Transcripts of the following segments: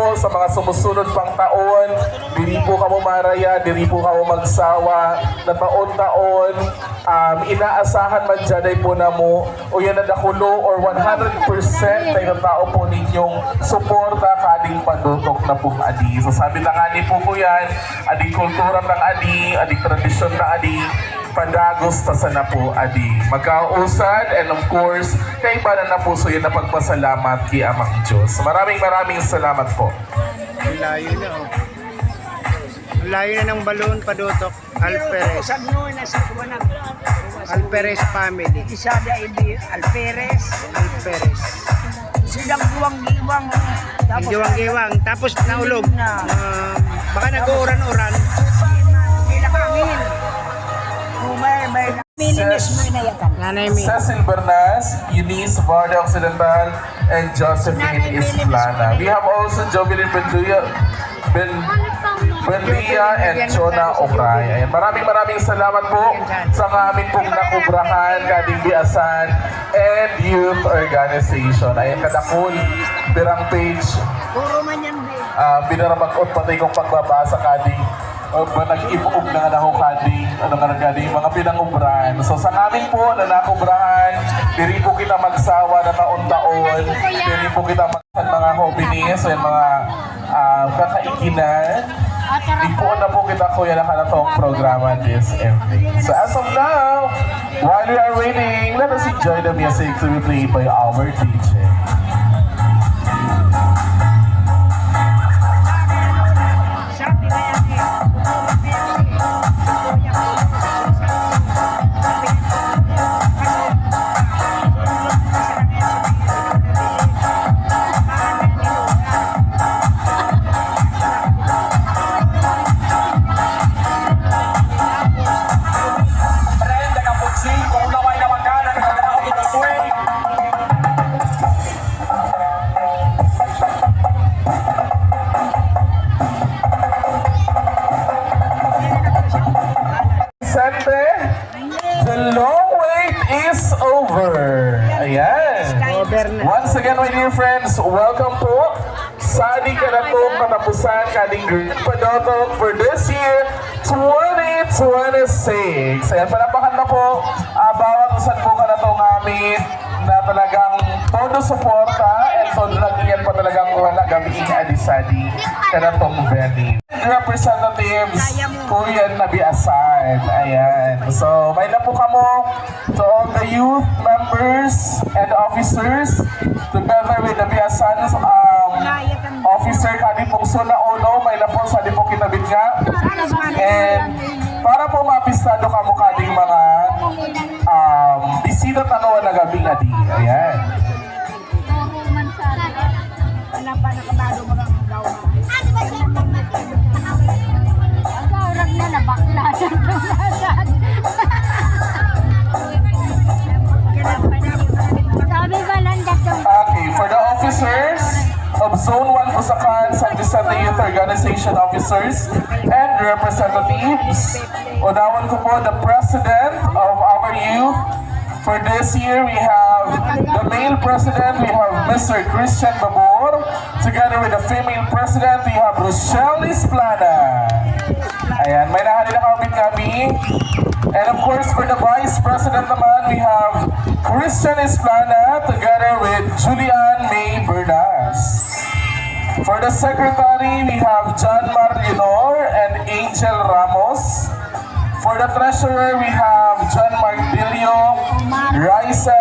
po sa mga sumusunod pang taon. Dili po kamo maraya, dili po kamo magsawa na taon-taon. Inaasahan man dyan po na mo o yan na dakulo or 100% tayo tao po ninyong suporta kading padutok na po adi. So sabi na nga ni po po yan, ading kultura ng adi, ading tradisyon na adi, pandagos ta sana po adi. Magkausad and of course, kaibanan na po so yun na pagpasalamat kay Amang Diyos. Maraming salamat po. Ang layo na oh. Ang layo na ng balon, padutok. Alperes. Alperes family. Isada ibi Alperes. Alperes. Silang giwang-giwang. Giwang-giwang. Tapos naulog. Baka nag-uuran-uran. Sila kangin. May minimis mo inayakan. Nanay Mi. Cecil Bernas, Eunice Varda Occidental, and Josephine Isplana. We have also Jovelyn Benduya and Chona Okray. Ayan, maraming salamat po sa aming pong nakubrahan, kading biasan, and youth organization. Ayan, kadakul, birang page, Puro man yan, be. binaramakot pati kong pagbabasa kading nag-ibuog na nga ako kading mga pinangubrahan. So sa amin po na nakubrahan, diri po kita magsawa na taon-taon, diri po kita mga hobbies, mga kakaikinan. Di po na po kita kuya nakanatong programa this evening. So as of now, while we are waiting, let us enjoy the music to be played by our DJ. The long wait is over. Ayan. Once again, my dear friends, welcome po sa ating kanatong katapusan kading padotok for this year 2026. Ayan, palapakan na po bawat usan po kanatong amin na talagang todo suporta and todo lagyan pa talagang wala gamiin adisadi kanatong venue. Representatives Kuya Nabiasan. Ayan. So, may na po kamo to all the youth members and officers together with Nabiasan's officer kani pong Sula Uno. May na po sa di po kinabit nga. And para po mapistado kamo kading mga bisita tanawa na gabi nga di. Ayan. Wala pa nakabago mo lang gawa. Na nabaklasan tumasan. Okay, for the officers of Zone 1 Busakan, San Vicente Youth Organization officers and representatives, unawan ko po the president of our youth. For this year, we have the male president, we have Mr. Christian Babor. Together with the female president, we have Rochelle Isplana. Ayan, may nahalin na kami. And of course, for the vice president naman, we have Christian Isplana together with Julian May Bernas. For the secretary, we have John Marlinor and Angel Ramos. For the treasurer, we have John Marbilio, Raisa,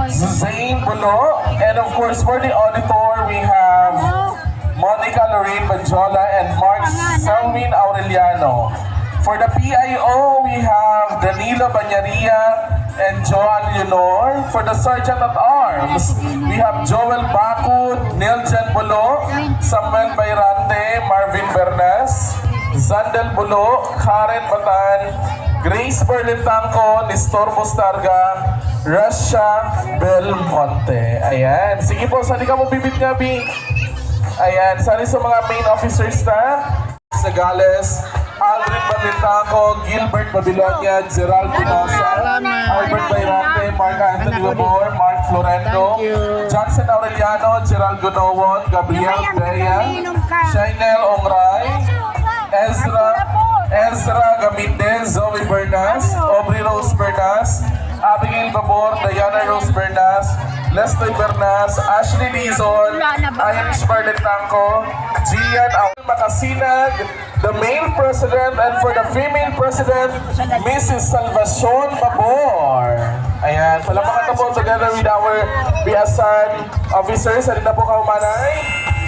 Zane Bulo, and of course, for the auditor, we have Monica Lorraine Banjola and Mark Selwyn Aureliano. For the PIO, we have Danilo Banyaria and Joan Leonor. For the Sergeant at Arms, we have Joel Bacud, Niljan Bulo, Samuel Bayrante, Marvin Bernas, Zandel Bulo, Karen Batan, Grace Berlintangco, Nestor Mostarga, Russia Belmonte. Ayan. Sige po, saan ka mo bibit nga, Bi? Ayan. Saan sa mga main officers na? Sagales, Aldrin Berlintangco, Gilbert Babilonia, Gerald Pinosa, Albert Bayrante, Mark Anthony Labor, Mark Florendo, Thank you. Johnson Aureliano, Gerald Gunawon, Gabriel Yung Bea, umiinom ka. Shainel Ongray, Ezra Gamindez, Zoe Bernas, Aubrey Rose Bernas, Abigail Babor, Diana Rose Bernas, Leslie Bernas, Ashley Lizon, Irish Barlet Tanco, Gian Makasinag, the male president, and for the female president, Mrs. Salvacion Babor. Ayan, palapakan na po together with our Biasan officers. Halina po kaumanay.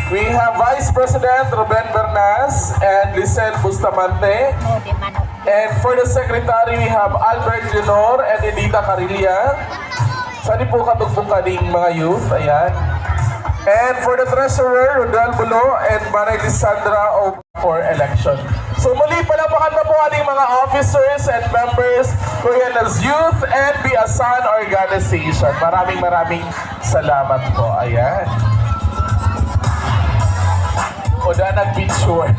We have Vice President Ruben Bernas and Lisel Bustamante. And for the Secretary, we have Albert Leonor and Edita Carilla. Saan po katugbong kaning mga youth? Ayan. And for the Treasurer, Rodel Bulo and Manay Lisandra for election. So muli, palapakan na po ating mga officers and members Koreanas Youth and Biasan Organization. Maraming salamat po. Ayan. O na nag-picture.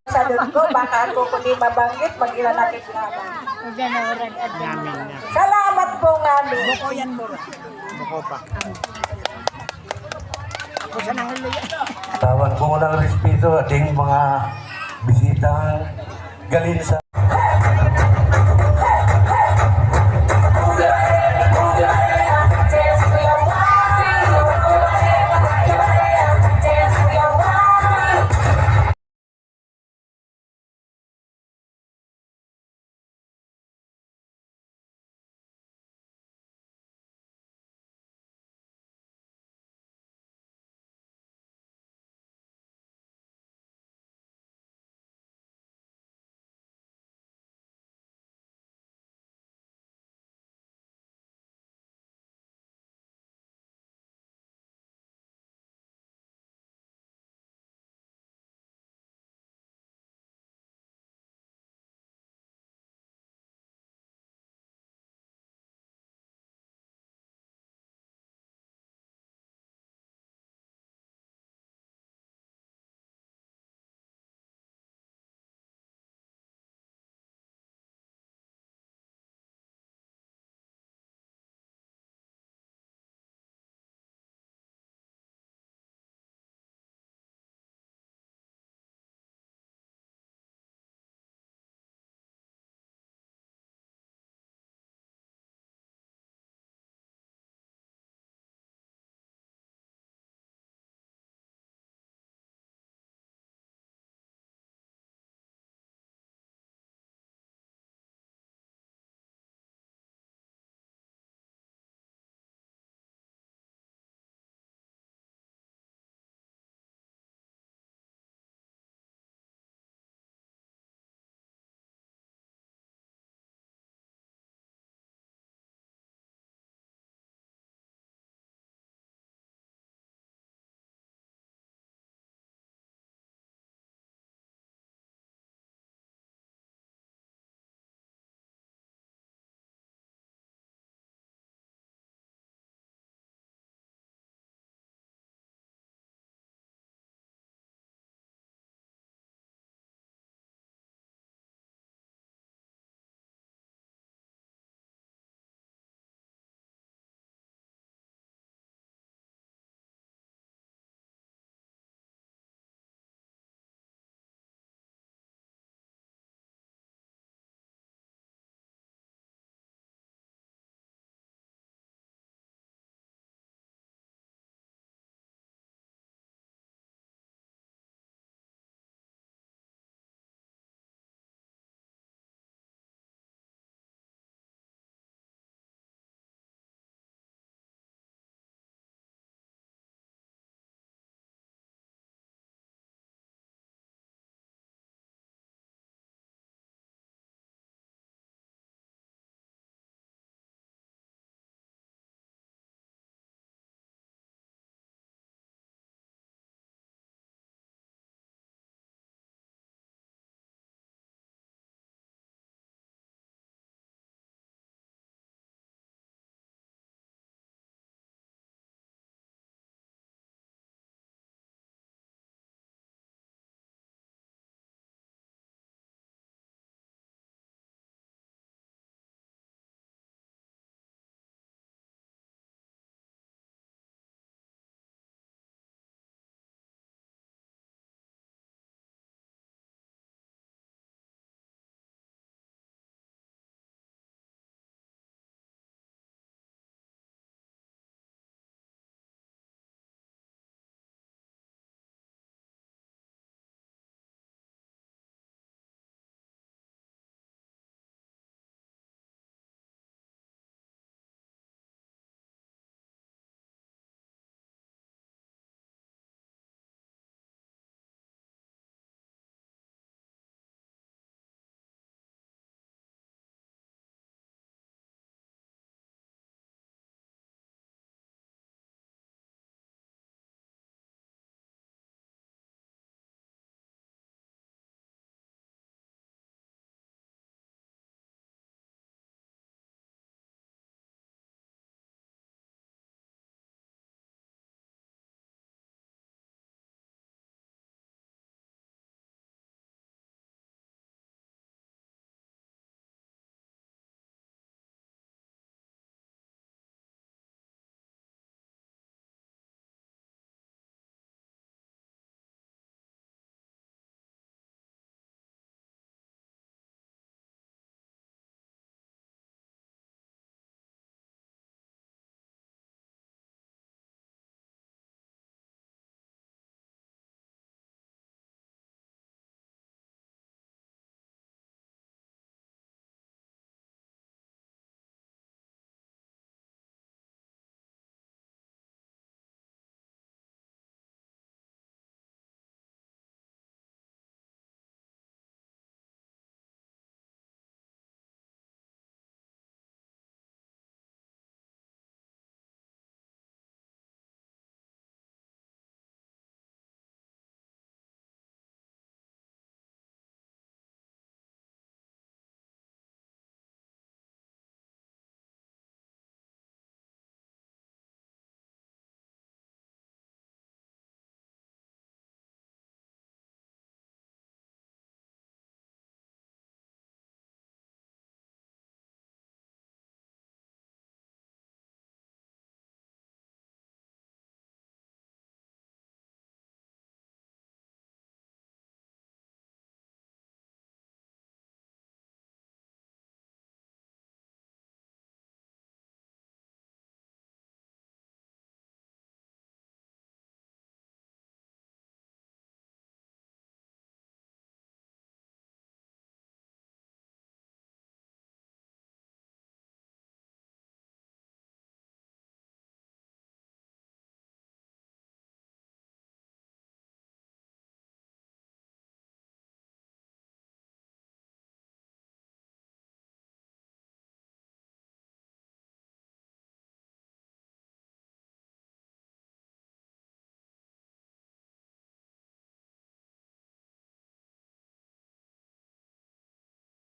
Sagot ko, baka ako kundi mabanggit, mag-ilalakit naman. Namin na. Salamat po ngamin. Buko yan mo. Buko pa. Ako sa nanguli. Tawan ko ng respeto ating mga bisitang galing sa